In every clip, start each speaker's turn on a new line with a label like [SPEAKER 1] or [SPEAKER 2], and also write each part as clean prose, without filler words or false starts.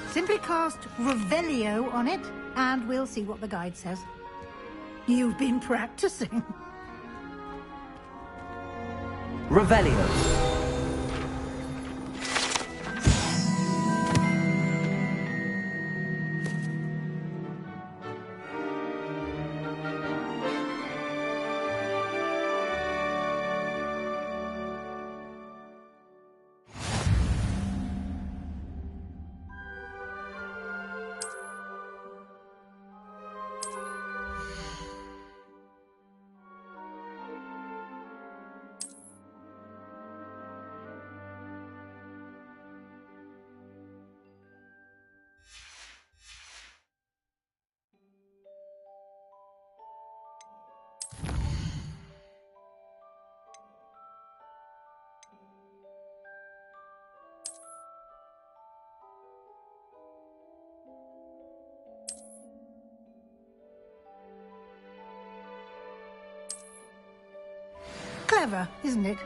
[SPEAKER 1] Simply cast Revelio on it, and we'll see what the guide says. You've been practicing.
[SPEAKER 2] Revelio.
[SPEAKER 1] Clever, isn't it?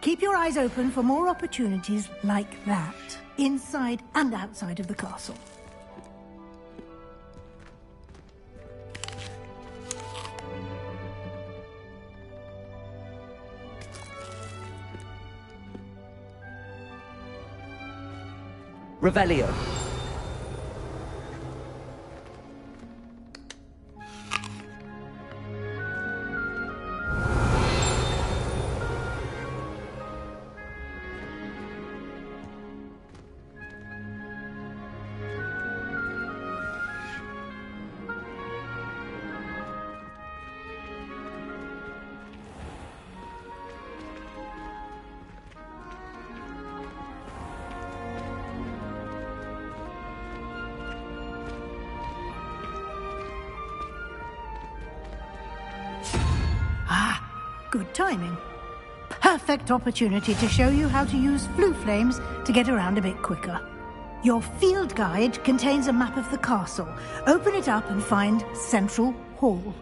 [SPEAKER 1] Keep your eyes open for more opportunities like that, inside and outside of the castle.
[SPEAKER 2] Revelio.
[SPEAKER 1] Good timing. Perfect opportunity to show you how to use flue flames to get around a bit quicker. Your field guide contains a map of the castle. Open it up and find Central Hall.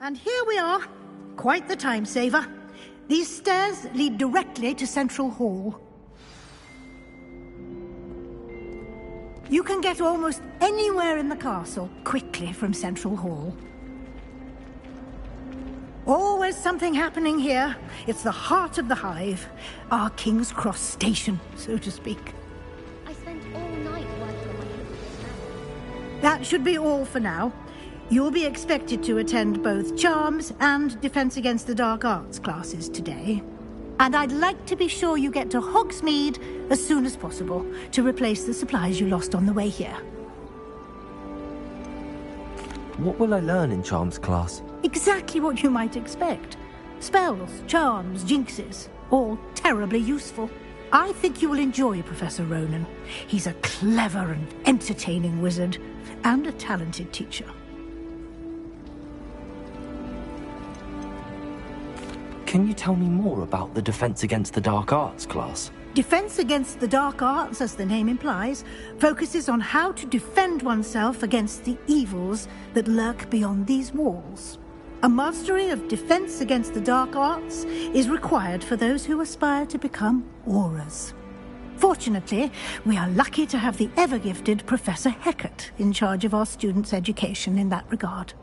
[SPEAKER 1] And here we are. Quite the time saver. These stairs lead directly to Central Hall. You can get almost anywhere in the castle quickly from Central Hall. Always something happening here. It's the heart of the hive. Our King's Cross station, so to speak.
[SPEAKER 3] I spent all night working on my hypnotist.
[SPEAKER 1] That should be all for now. You'll be expected to attend both Charms and Defense Against the Dark Arts classes today. And I'd like to be sure you get to Hogsmeade as soon as possible to replace the supplies you lost on the way here.
[SPEAKER 2] What will I learn in Charms class?
[SPEAKER 1] Exactly what you might expect. Spells, charms, jinxes, all terribly useful. I think you will enjoy Professor Ronan. He's a clever and entertaining wizard, and a talented teacher.
[SPEAKER 2] Can you tell me more about the Defense Against the Dark Arts class?
[SPEAKER 1] Defense Against the Dark Arts, as the name implies, focuses on how to defend oneself against the evils that lurk beyond these walls. A mastery of Defense Against the Dark Arts is required for those who aspire to become Aurors. Fortunately, we are lucky to have the ever-gifted Professor Heckert in charge of our students' education in that regard.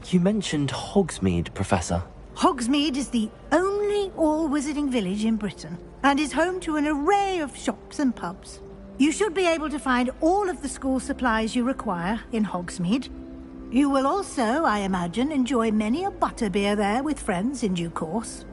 [SPEAKER 2] You mentioned Hogsmeade, Professor.
[SPEAKER 1] Hogsmeade is the only all-wizarding village in Britain and is home to an array of shops and pubs. You should be able to find all of the school supplies you require in Hogsmeade. You will also, I imagine, enjoy many a butterbeer there with friends in due course.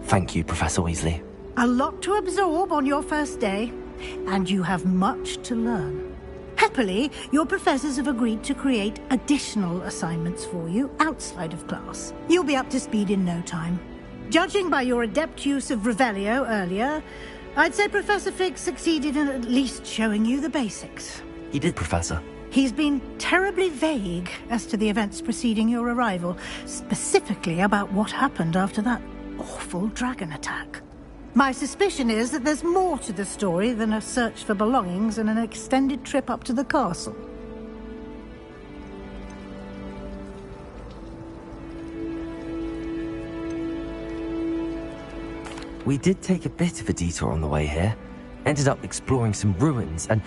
[SPEAKER 2] Thank you, Professor Weasley.
[SPEAKER 1] A lot to absorb on your first day, and you have much to learn. Happily, your professors have agreed to create additional assignments for you outside of class. You'll be up to speed in no time. Judging by your adept use of Revelio earlier, I'd say Professor Fig succeeded in at least showing you the basics.
[SPEAKER 2] He did, Professor.
[SPEAKER 1] He's been terribly vague as to the events preceding your arrival, specifically about what happened after that awful dragon attack. My suspicion is that there's more to the story than a search for belongings and an extended trip up to the castle.
[SPEAKER 2] We did take a bit of a detour on the way here. Ended up exploring some ruins and...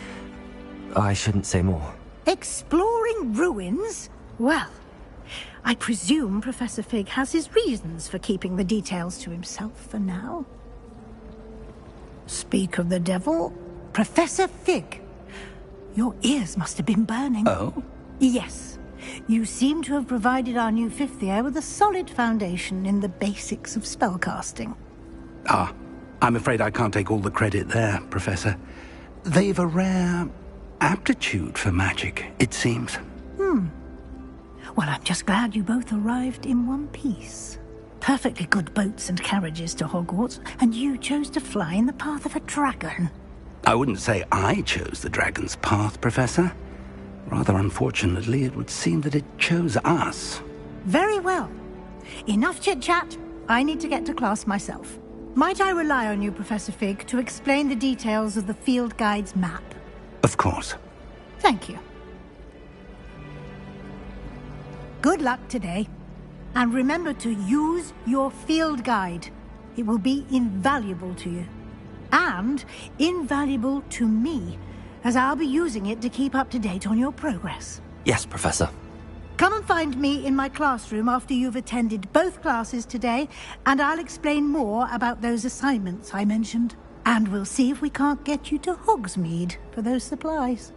[SPEAKER 2] I shouldn't say more.
[SPEAKER 1] Exploring ruins? Well, I presume Professor Fig has his reasons for keeping the details to himself for now. Speak of the devil, Professor Fig. Your ears must have been burning.
[SPEAKER 4] Oh?
[SPEAKER 1] Yes. You seem to have provided our new fifth year with a solid foundation in the basics of spellcasting.
[SPEAKER 4] Ah, I'm afraid I can't take all the credit there, Professor. They've a rare aptitude for magic, it seems.
[SPEAKER 1] Well, I'm just glad you both arrived in one piece. Perfectly good boats and carriages to Hogwarts, and you chose to fly in the path of a dragon.
[SPEAKER 4] I wouldn't say I chose the dragon's path, Professor. Rather unfortunately, it would seem that it chose us.
[SPEAKER 1] Very well. Enough chit-chat. I need to get to class myself. Might I rely on you, Professor Fig, to explain the details of the field guide's map?
[SPEAKER 4] Of course.
[SPEAKER 1] Thank you. Good luck today. And remember to use your field guide. It will be invaluable to you. And invaluable to me, as I'll be using it to keep up to date on your progress.
[SPEAKER 2] Yes, Professor.
[SPEAKER 1] Come and find me in my classroom after you've attended both classes today, and I'll explain more about those assignments I mentioned. And we'll see if we can't get you to Hogsmeade for those supplies.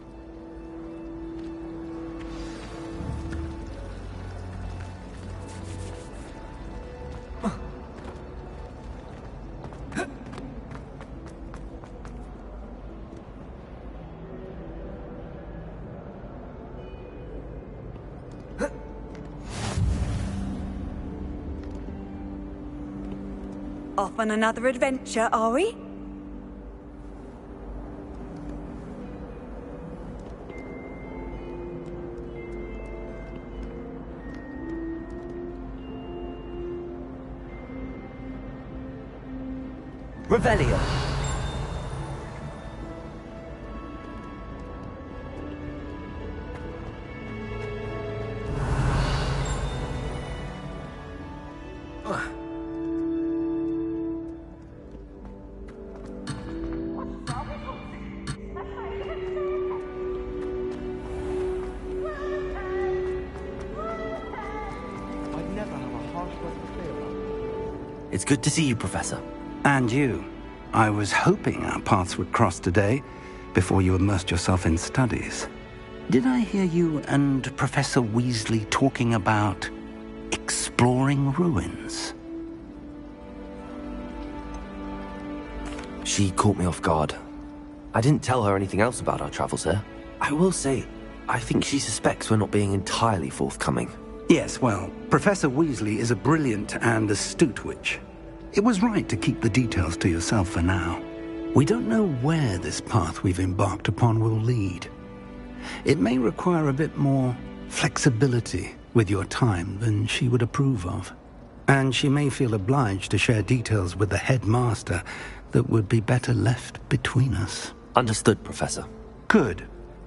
[SPEAKER 5] Off on another adventure, are we?
[SPEAKER 2] Revelio. It's good to see you, Professor.
[SPEAKER 4] And you. I was hoping our paths would cross today, before you immersed yourself in studies. Did I hear you and Professor Weasley talking about exploring ruins?
[SPEAKER 2] She caught me off guard. I didn't tell her anything else about our travels here. I will say, I think she suspects we're not being entirely forthcoming.
[SPEAKER 4] Yes, well, Professor Weasley is a brilliant and astute witch. It was right to keep the details to yourself for now. We don't know where this path we've embarked upon will lead. It may require a bit more flexibility with your time than she would approve of. And she may feel obliged to share details with the headmaster that would be better left between us.
[SPEAKER 2] Understood, Professor.
[SPEAKER 4] Good.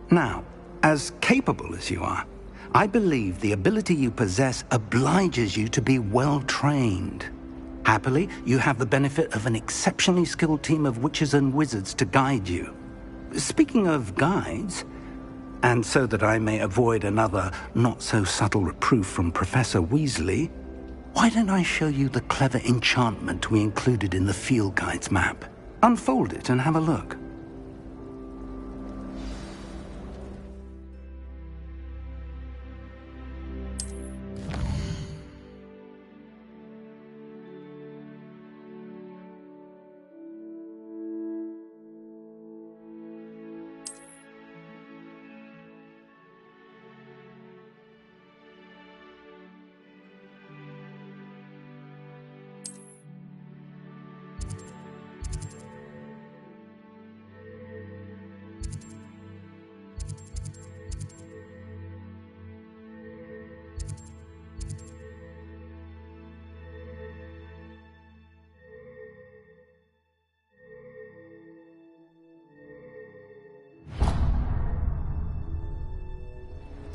[SPEAKER 4] Now, as capable as you are, I believe the ability you possess obliges you to be well-trained. Happily, you have the benefit of an exceptionally skilled team of witches and wizards to guide you. Speaking of guides, and so that I may avoid another not-so-subtle reproof from Professor Weasley, why don't I show you the clever enchantment we included in the field guide's map? Unfold it and have a look.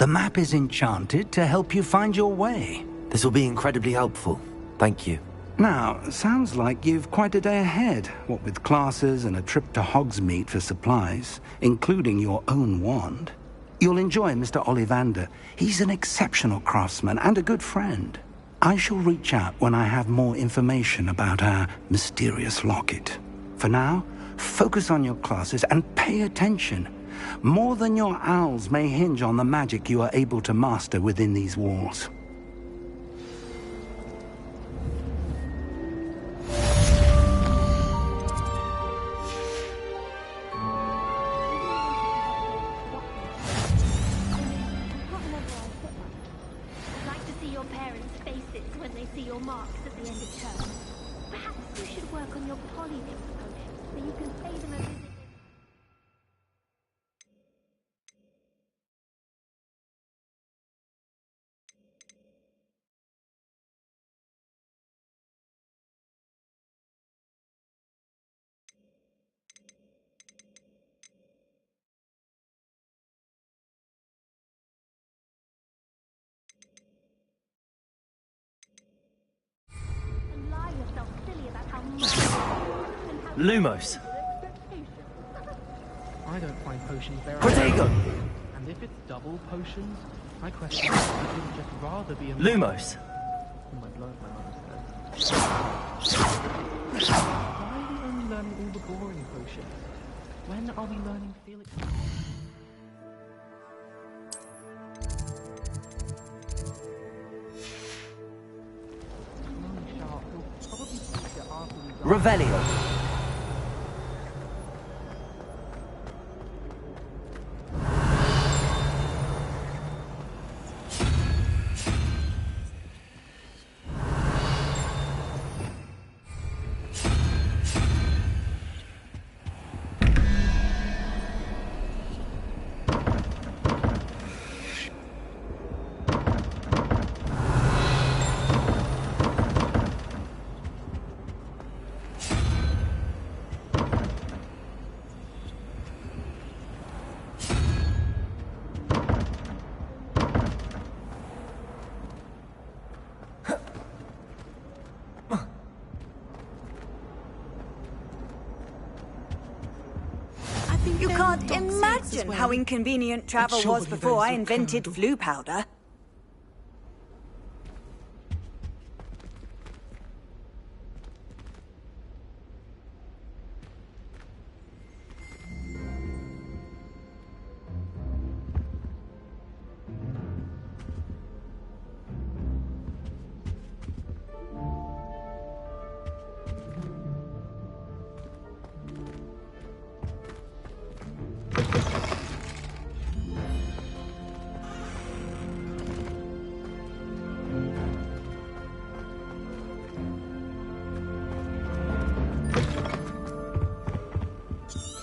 [SPEAKER 4] The map is enchanted to help you find your way.
[SPEAKER 2] This will be incredibly helpful. Thank you.
[SPEAKER 4] Now, sounds like you've quite a day ahead, what with classes and a trip to Hogsmeade for supplies, including your own wand. You'll enjoy Mr. Ollivander. He's an exceptional craftsman and a good friend. I shall reach out when I have more information about our mysterious locket. For now, focus on your classes and pay attention. More than your owls may hinge on the magic you are able to master within these walls.
[SPEAKER 3] I'd like to see your parents' faces when they see your marks at the end of term. Perhaps you should work on your polyjuice potion so you can pay them a visit. And lie yourself silly about how much and how
[SPEAKER 2] Lumos!
[SPEAKER 6] I don't find potions very
[SPEAKER 2] Protego!
[SPEAKER 6] And if it's double potions, I question if I would just rather be a
[SPEAKER 2] Lumos!
[SPEAKER 6] Oh my blood, my mother says. Why are we only learning all the boring potions? When are we learning Felix? Knowing Sharp, he'll probably teach it after we die.
[SPEAKER 2] Revelio!
[SPEAKER 5] You can't imagine how inconvenient travel was before I invented flu powder.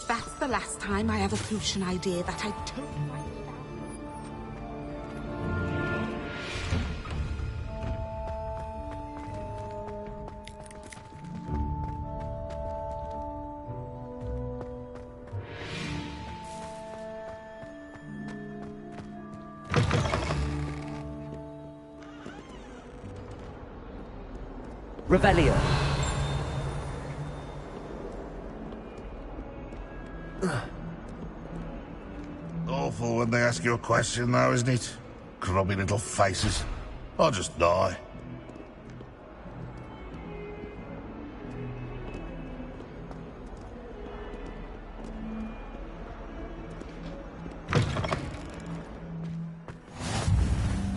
[SPEAKER 7] That's the last time I have a potion idea that I don't like.
[SPEAKER 2] Revelio!
[SPEAKER 8] Awful when they ask you a question, though, isn't it? Grubby little faces. I'll just die.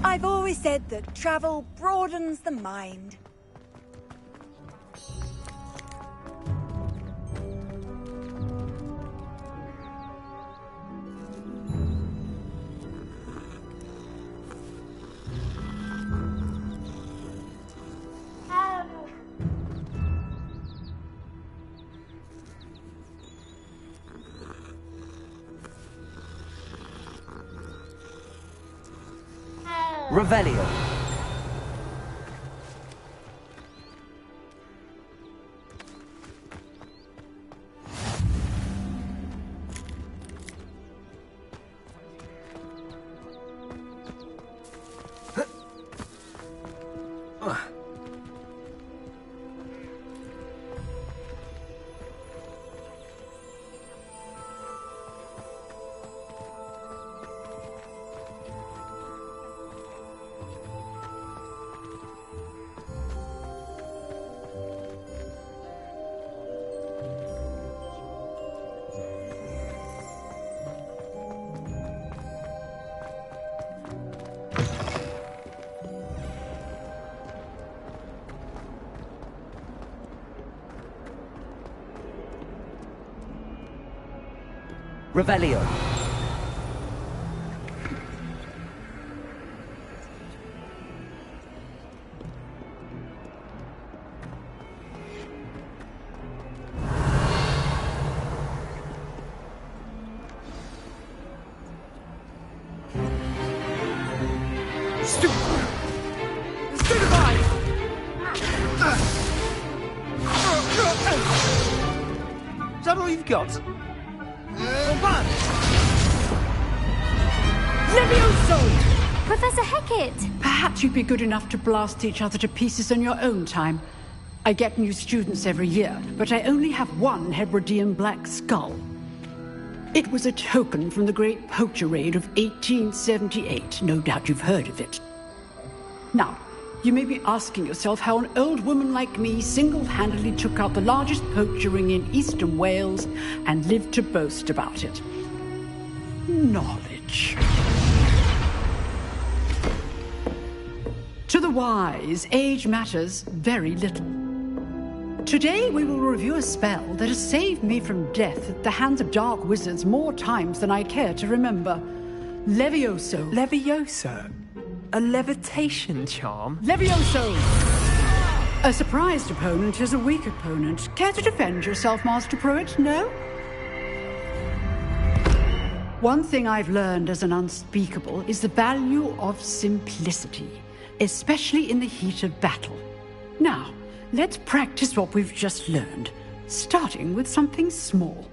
[SPEAKER 5] I've always said that travel broadens the mind.
[SPEAKER 2] Revelio! Revelio.
[SPEAKER 6] Is that all you've got?
[SPEAKER 9] Levioso!
[SPEAKER 3] Professor Hecat!
[SPEAKER 9] Perhaps you'd be good enough to blast each other to pieces on your own time. I get new students every year, but I only have one Hebridean black skull. It was a token from the Great Poacher Raid of 1878. No doubt you've heard of it. Now, you may be asking yourself how an old woman like me single-handedly took out the largest poacher ring in eastern Wales and lived to boast about it. Knowledge. To the wise, age matters very little. Today we will review a spell that has saved me from death at the hands of dark wizards more times than I care to remember. Levioso.
[SPEAKER 6] Levioso? A levitation charm?
[SPEAKER 9] Levioso! A surprised opponent is a weak opponent. Care to defend yourself, Master Pruitt? No? One thing I've learned as an unspeakable is the value of simplicity, especially in the heat of battle. Now, let's practice what we've just learned, starting with something small.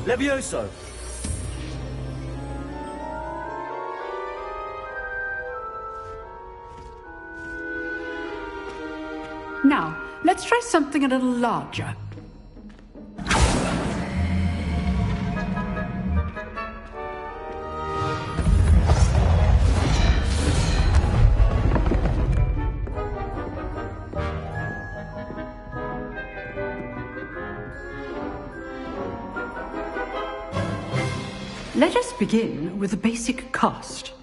[SPEAKER 2] Levioso!
[SPEAKER 9] Now, let's try something a little larger. Let us begin with the basic cast.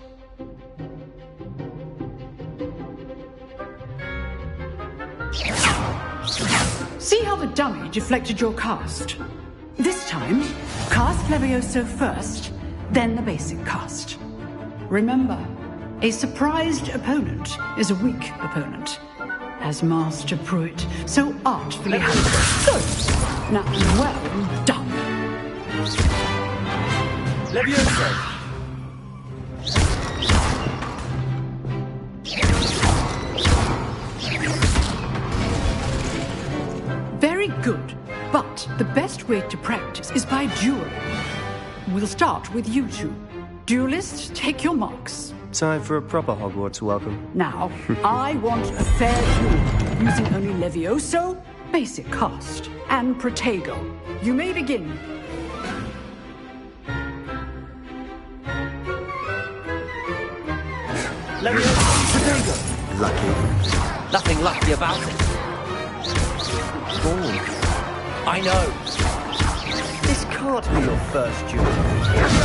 [SPEAKER 9] See how the dummy deflected your cast? This time, cast Levioso first, then the basic cast. Remember, a surprised opponent is a weak opponent, as Master Pruitt so artfully handled. Good! Now, well done.
[SPEAKER 2] Levioso!
[SPEAKER 9] Very good, but the best way to practice is by dueling. We'll start with you two. Duelists, take your marks.
[SPEAKER 6] Time for a proper Hogwarts welcome.
[SPEAKER 9] Now, I want a fair duel, using only Levioso, basic cast, and Protego. You may begin.
[SPEAKER 2] Levioso! Protego!
[SPEAKER 6] Lucky.
[SPEAKER 2] Nothing lucky about it. I know.
[SPEAKER 6] This can't be your first duel.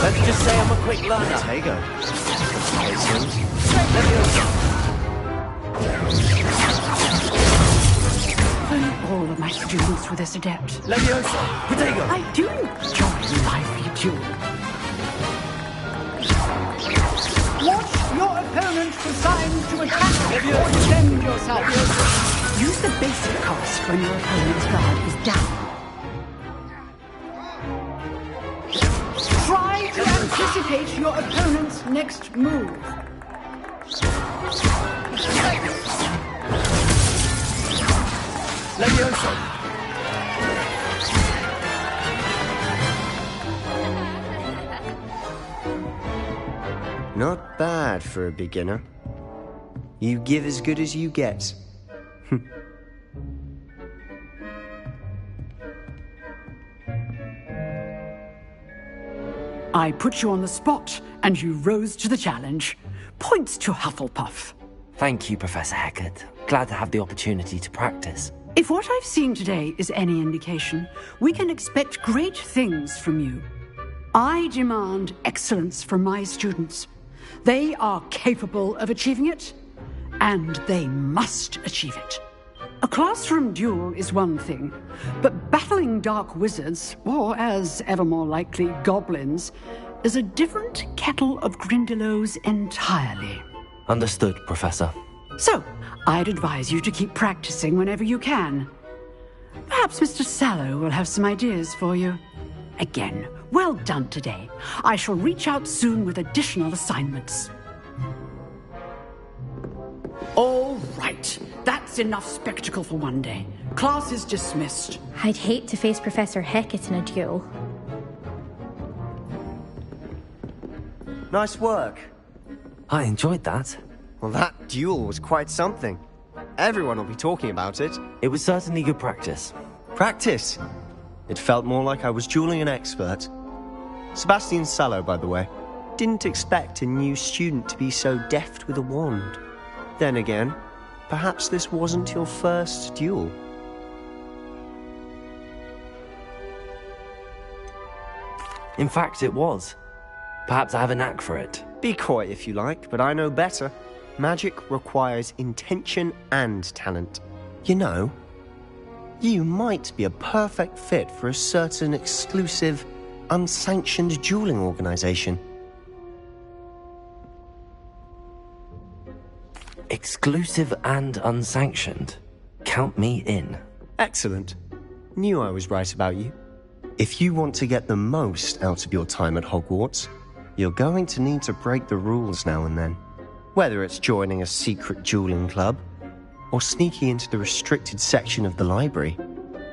[SPEAKER 2] Let's just say I'm a quick learner.
[SPEAKER 6] Protego.
[SPEAKER 9] All of my students were this adept.
[SPEAKER 2] Levioso! Protego!
[SPEAKER 9] I do enjoy lively duel. Watch your opponent for signs to attack or defend yourself. Use the basic cast when your opponent's guard is down. Try to anticipate your opponent's next move.
[SPEAKER 2] Levioso!
[SPEAKER 6] Not bad for a beginner. You give as good as you get.
[SPEAKER 9] I put you on the spot, and you rose to the challenge. Points to Hufflepuff.
[SPEAKER 2] Thank you, Professor Hecat. glad to have the opportunity to practice.
[SPEAKER 9] If what I've seen today is any indication, we can expect great things from you. I demand excellence from my students. They are capable of achieving it, and they must achieve it. A classroom duel is one thing, but battling dark wizards, or as ever more likely, goblins, is a different kettle of Grindylows entirely.
[SPEAKER 2] Understood, Professor.
[SPEAKER 9] So, I'd advise you to keep practicing whenever you can. Perhaps Mr. Sallow will have some ideas for you. Again, well done today. I shall reach out soon with additional assignments. All right. That's enough spectacle for one day. Class is dismissed.
[SPEAKER 10] I'd hate to face Professor Hecat in a duel.
[SPEAKER 11] Nice work.
[SPEAKER 2] I enjoyed that.
[SPEAKER 11] Well, that duel was quite something. Everyone will be talking about it.
[SPEAKER 2] It was certainly good practice.
[SPEAKER 11] Practice? It felt more like I was dueling an expert. Sebastian Sallow, by the way. Didn't expect a new student to be so deft with a wand. Then again, perhaps this wasn't your first duel.
[SPEAKER 2] In fact, it was. Perhaps I have a knack for it.
[SPEAKER 11] Be coy if you like, but I know better. Magic requires intention and talent. You know, you might be a perfect fit for a certain exclusive, unsanctioned dueling organization.
[SPEAKER 2] Exclusive and unsanctioned. Count me in.
[SPEAKER 11] Excellent. Knew I was right about you. If you want to get the most out of your time at Hogwarts, you're going to need to break the rules now and then. Whether it's joining a secret dueling club, or sneaking into the restricted section of the library,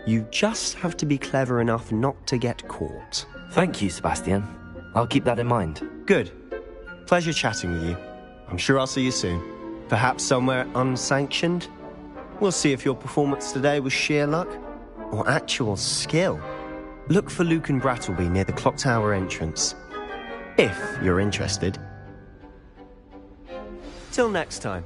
[SPEAKER 11] you just have to be clever enough not to get caught.
[SPEAKER 2] Thank you, Sebastian. I'll keep that in mind.
[SPEAKER 11] Good. Pleasure chatting with you. I'm sure I'll see you soon. Perhaps somewhere unsanctioned? We'll see if your performance today was sheer luck or actual skill. Look for Luke and Brattleby near the clock tower entrance. If you're interested. Till next time.